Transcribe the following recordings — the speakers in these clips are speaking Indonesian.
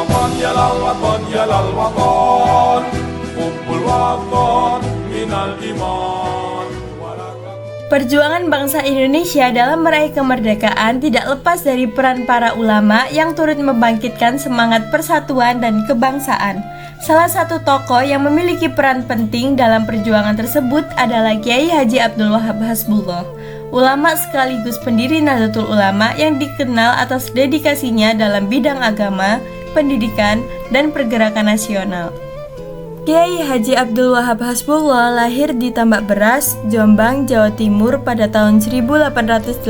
الوطن يا للوطن يا للوطن حب الوطن من الإيمان. Perjuangan bangsa Indonesia dalam meraih kemerdekaan tidak lepas dari peran para ulama yang turut membangkitkan semangat persatuan dan kebangsaan. Salah satu tokoh yang memiliki peran penting dalam perjuangan tersebut adalah Kiai Haji Abdul Wahab Hasbullah, ulama sekaligus pendiri Nahdlatul Ulama yang dikenal atas dedikasinya dalam bidang agama, pendidikan, dan pergerakan nasional. Kiai Haji Abdul Wahab Hasbullah lahir di Tambak Beras, Jombang, Jawa Timur pada tahun 1888.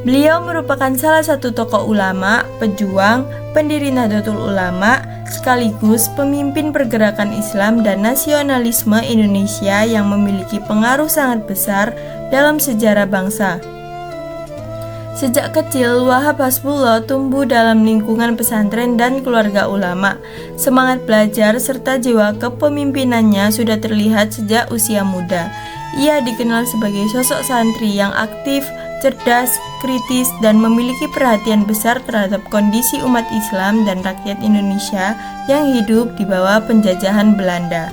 Beliau merupakan salah satu tokoh ulama, pejuang, pendiri Nahdlatul Ulama, sekaligus pemimpin pergerakan Islam dan nasionalisme Indonesia yang memiliki pengaruh sangat besar dalam sejarah bangsa. Sejak kecil, Wahab Hasbullah tumbuh dalam lingkungan pesantren dan keluarga ulama. Semangat belajar serta jiwa kepemimpinannya sudah terlihat sejak usia muda. Ia dikenal sebagai sosok santri yang aktif, cerdas, kritis, dan memiliki perhatian besar terhadap kondisi umat Islam dan rakyat Indonesia yang hidup di bawah penjajahan Belanda.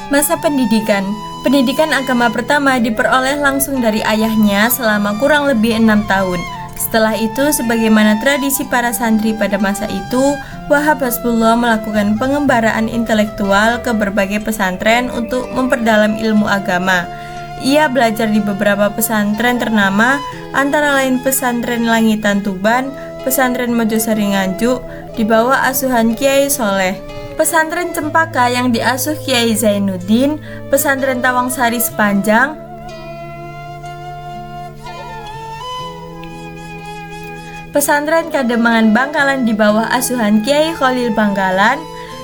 Masa pendidikan. Pendidikan agama pertama diperoleh langsung dari ayahnya selama kurang lebih 6 tahun. Setelah itu, sebagaimana tradisi para santri pada masa itu, Wahab Hasbullah melakukan pengembaraan intelektual ke berbagai pesantren untuk memperdalam ilmu agama. Ia belajar di beberapa pesantren ternama, antara lain Pesantren Langitan Tuban, Pesantren Mojosari Nganjuk, di bawah asuhan Kiai Soleh, Pesantren Cempaka yang diasuh Kiai Zainuddin, Pesantren Tawangsari Sepanjang, Pesantren Kademangan Bangkalan di bawah asuhan Kiai Khalil Bangkalan,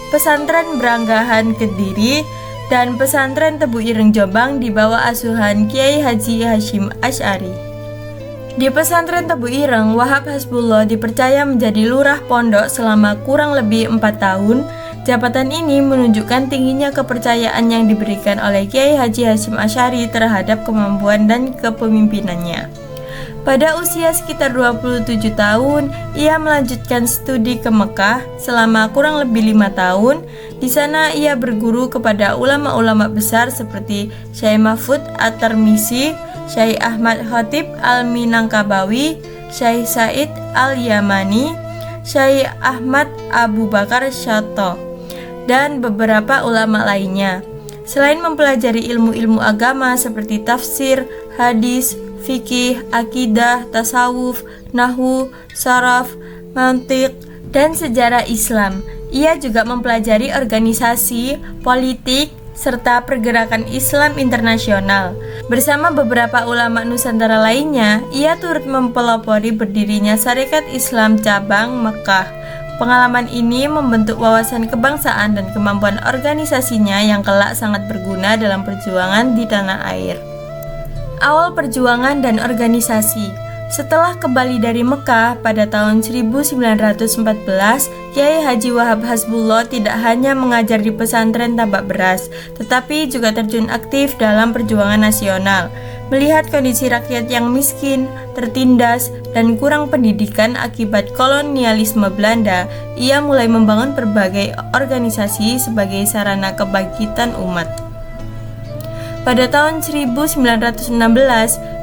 Pesantren Beranggahan Kediri, dan Pesantren Tebu Ireng Jombang di bawah asuhan Kiai Haji Hashim Asy'ari. Di Pesantren Tebu Ireng, Wahab Hasbullah dipercaya menjadi lurah pondok selama kurang lebih 4 tahun. Jabatan ini menunjukkan tingginya kepercayaan yang diberikan oleh Kiai Haji Hashim Asy'ari terhadap kemampuan dan kepemimpinannya. Pada usia sekitar 27 tahun, ia melanjutkan studi ke Mekah selama kurang lebih 5 tahun. Di sana ia berguru kepada ulama-ulama besar seperti Syekh Mahfud At-Tirmizi, Syekh Ahmad Khatib Al-Minangkabawi, Syekh Said Al-Yamani, Syekh Ahmad Abu Bakar Syato, dan beberapa ulama lainnya. Selain mempelajari ilmu-ilmu agama seperti tafsir, hadis, fikih, akidah, tasawuf, nahwu, saraf, mantiq, dan sejarah Islam, ia juga mempelajari organisasi, politik, serta pergerakan Islam internasional. Bersama beberapa ulama Nusantara lainnya, ia turut mempelopori berdirinya Sarekat Islam Cabang Mekah. Pengalaman ini membentuk wawasan kebangsaan dan kemampuan organisasinya yang kelak sangat berguna dalam perjuangan di tanah air. Awal perjuangan dan organisasi. Setelah kembali dari Mekah pada tahun 1914, Kiai Haji Wahab Hasbullah tidak hanya mengajar di pesantren Tambak Beras, tetapi juga terjun aktif dalam perjuangan nasional. Melihat kondisi rakyat yang miskin, tertindas, dan kurang pendidikan akibat kolonialisme Belanda, ia mulai membangun berbagai organisasi sebagai sarana kebangkitan umat. Pada tahun 1916,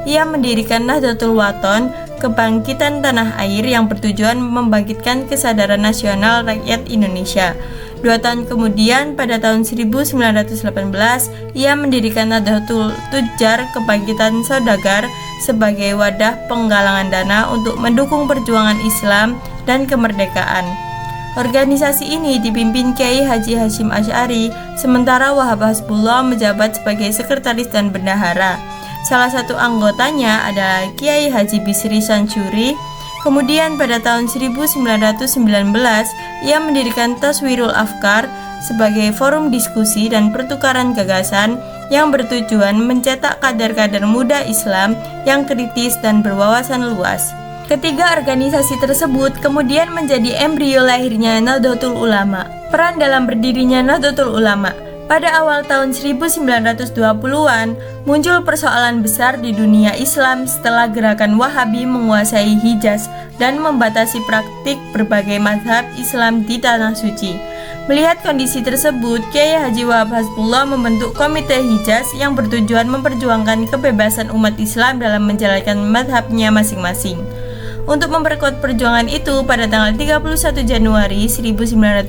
ia mendirikan Nahdlatul Wathon, kebangkitan tanah air yang bertujuan membangkitkan kesadaran nasional rakyat Indonesia. 2 tahun kemudian, pada tahun 1918, ia mendirikan Nahdlatul Tujjar, kebangkitan saudagar, sebagai wadah penggalangan dana untuk mendukung perjuangan Islam dan kemerdekaan. Organisasi ini dipimpin Kiai Haji Hashim Asy'ari, sementara Wahab Hasbullah menjabat sebagai sekretaris dan bendahara. Salah satu anggotanya adalah Kiai Haji Bisri Sansuri. Kemudian pada tahun 1919, ia mendirikan Taswirul Afkar sebagai forum diskusi dan pertukaran gagasan yang bertujuan mencetak kader-kader muda Islam yang kritis dan berwawasan luas. Ketiga organisasi tersebut kemudian menjadi embrio lahirnya Nahdlatul Ulama. Peran dalam berdirinya Nahdlatul Ulama. Pada awal tahun 1920-an, muncul persoalan besar di dunia Islam setelah gerakan Wahabi menguasai Hijaz dan membatasi praktik berbagai mazhab Islam di Tanah Suci. Melihat kondisi tersebut, Kiai Haji Wahab Hasbullah membentuk Komite Hijaz yang bertujuan memperjuangkan kebebasan umat Islam dalam menjalankan mazhabnya masing-masing. Untuk memperkuat perjuangan itu, pada tanggal 31 Januari 1926,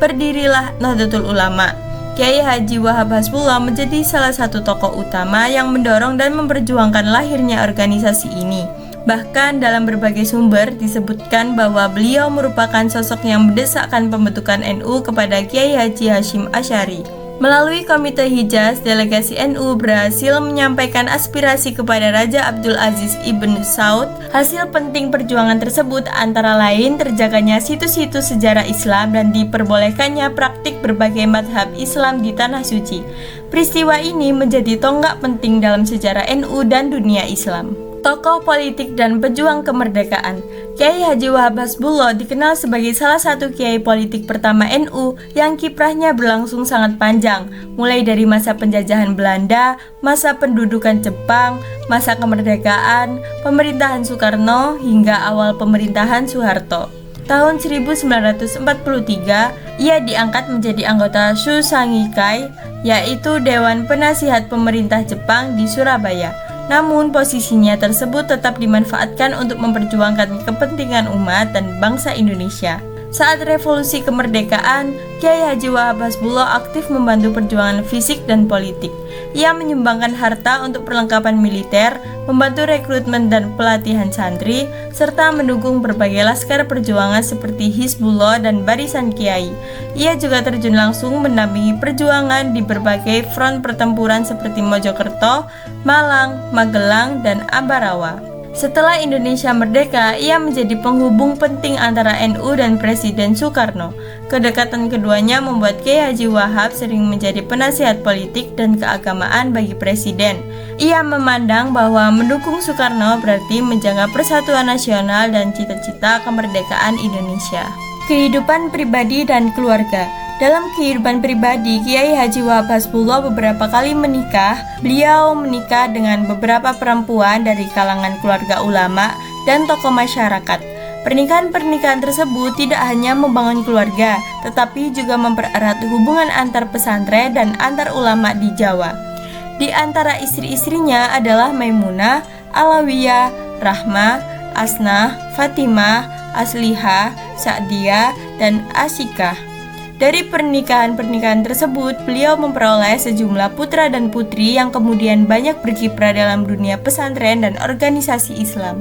berdirilah Nahdlatul Ulama. Kiai Haji Wahab Hasbullah menjadi salah satu tokoh utama yang mendorong dan memperjuangkan lahirnya organisasi ini. Bahkan dalam berbagai sumber disebutkan bahwa beliau merupakan sosok yang mendesakkan pembentukan NU kepada Kiai Haji Hasyim Asy'ari. Melalui Komite Hijaz, delegasi NU berhasil menyampaikan aspirasi kepada Raja Abdul Aziz Ibn Saud. Hasil penting perjuangan tersebut antara lain terjaganya situs-situs sejarah Islam dan diperbolehkannya praktik berbagai mazhab Islam di Tanah Suci. Peristiwa ini menjadi tonggak penting dalam sejarah NU dan dunia Islam. Tokoh politik dan pejuang kemerdekaan. Kiai Haji Wahab Hasbullah dikenal sebagai salah satu kiai politik pertama NU yang kiprahnya berlangsung sangat panjang, mulai dari masa penjajahan Belanda, masa pendudukan Jepang, masa kemerdekaan, pemerintahan Soekarno, hingga awal pemerintahan Soeharto. Tahun 1943, ia diangkat menjadi anggota Shusangikai, yaitu Dewan Penasihat Pemerintah Jepang di Surabaya. Namun posisinya tersebut tetap dimanfaatkan untuk memperjuangkan kepentingan umat dan bangsa Indonesia. Saat revolusi kemerdekaan, Kiai Haji Wahab Hasbullah aktif membantu perjuangan fisik dan politik. Ia menyumbangkan harta untuk perlengkapan militer, membantu rekrutmen dan pelatihan santri, serta mendukung berbagai laskar perjuangan seperti Hizbullah dan Barisan Kiai. Ia juga terjun langsung mendampingi perjuangan di berbagai front pertempuran seperti Mojokerto, Malang, Magelang, dan Ambarawa. Setelah Indonesia merdeka, ia menjadi penghubung penting antara NU dan Presiden Soekarno. Kedekatan keduanya membuat Kiai Haji Wahab sering menjadi penasihat politik dan keagamaan bagi Presiden. Ia memandang bahwa mendukung Soekarno berarti menjaga persatuan nasional dan cita-cita kemerdekaan Indonesia. Kehidupan pribadi dan keluarga. Dalam kehidupan pribadi, Kiai Haji Wahab Hasbullah beberapa kali menikah. Beliau menikah dengan beberapa perempuan dari kalangan keluarga ulama dan tokoh masyarakat. Pernikahan-pernikahan tersebut tidak hanya membangun keluarga, tetapi juga mempererat hubungan antar pesantren dan antar ulama di Jawa. Di antara istri-istrinya adalah Maimunah, Alawiyah, Rahmah, Asnah, Fatimah, Aslihah, Sa'diyah, dan Asyikah. Dari pernikahan-pernikahan tersebut, beliau memperoleh sejumlah putra dan putri yang kemudian banyak berkiprah dalam dunia pesantren dan organisasi Islam.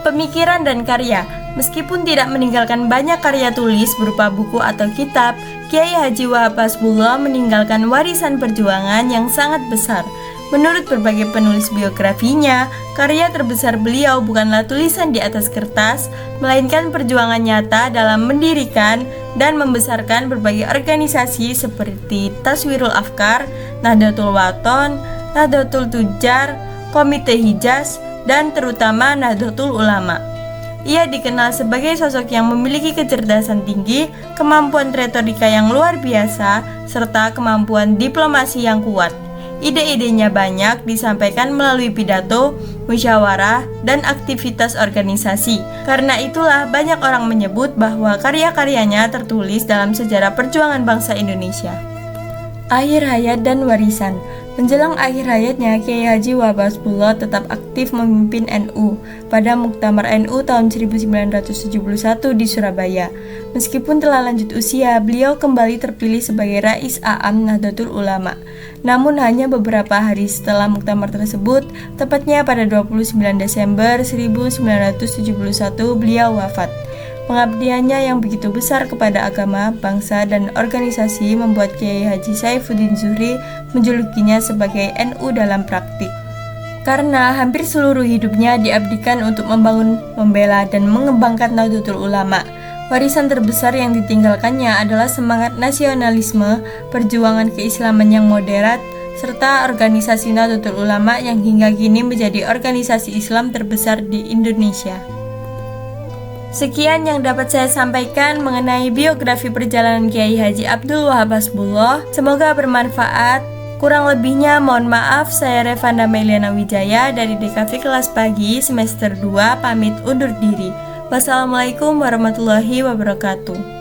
Pemikiran dan karya. Meskipun tidak meninggalkan banyak karya tulis berupa buku atau kitab, Kiai Haji Wahab Hasbullah meninggalkan warisan perjuangan yang sangat besar. Menurut berbagai penulis biografinya, karya terbesar beliau bukanlah tulisan di atas kertas, melainkan perjuangan nyata dalam mendirikan dan membesarkan berbagai organisasi seperti Taswirul Afkar, Nahdlatul Wathon, Nahdlatul Tujar, Komite Hijaz, dan terutama Nahdlatul Ulama. Ia dikenal sebagai sosok yang memiliki kecerdasan tinggi, kemampuan retorika yang luar biasa, serta kemampuan diplomasi yang kuat. Ide-idenya banyak disampaikan melalui pidato, musyawarah, dan aktivitas organisasi. Karena itulah banyak orang menyebut bahwa karya-karyanya tertulis dalam sejarah perjuangan bangsa Indonesia. Akhir hayat dan warisan. Menjelang akhir hayatnya, Kiai Haji Wahab Hasbullah tetap aktif memimpin NU pada Muktamar NU tahun 1971 di Surabaya. Meskipun telah lanjut usia, beliau kembali terpilih sebagai Rais A'am Nahdlatul Ulama. Namun hanya beberapa hari setelah muktamar tersebut, tepatnya pada 29 Desember 1971, beliau wafat. Pengabdiannya yang begitu besar kepada agama, bangsa, dan organisasi membuat Kiai Haji Saifuddin Zuhri menjulukinya sebagai NU dalam praktik. Karena hampir seluruh hidupnya diabdikan untuk membangun, membela, dan mengembangkan Nahdlatul Ulama. Warisan terbesar yang ditinggalkannya adalah semangat nasionalisme, perjuangan keislaman yang moderat, serta organisasi Nahdlatul Ulama yang hingga kini menjadi organisasi Islam terbesar di Indonesia. Sekian yang dapat saya sampaikan mengenai biografi perjalanan Kiai Haji Abdul Wahab Hasbullah. Semoga bermanfaat. Kurang lebihnya mohon maaf. Saya Revanda Meliana Wijaya dari DKV kelas pagi semester 2 pamit undur diri. Wassalamualaikum warahmatullahi wabarakatuh.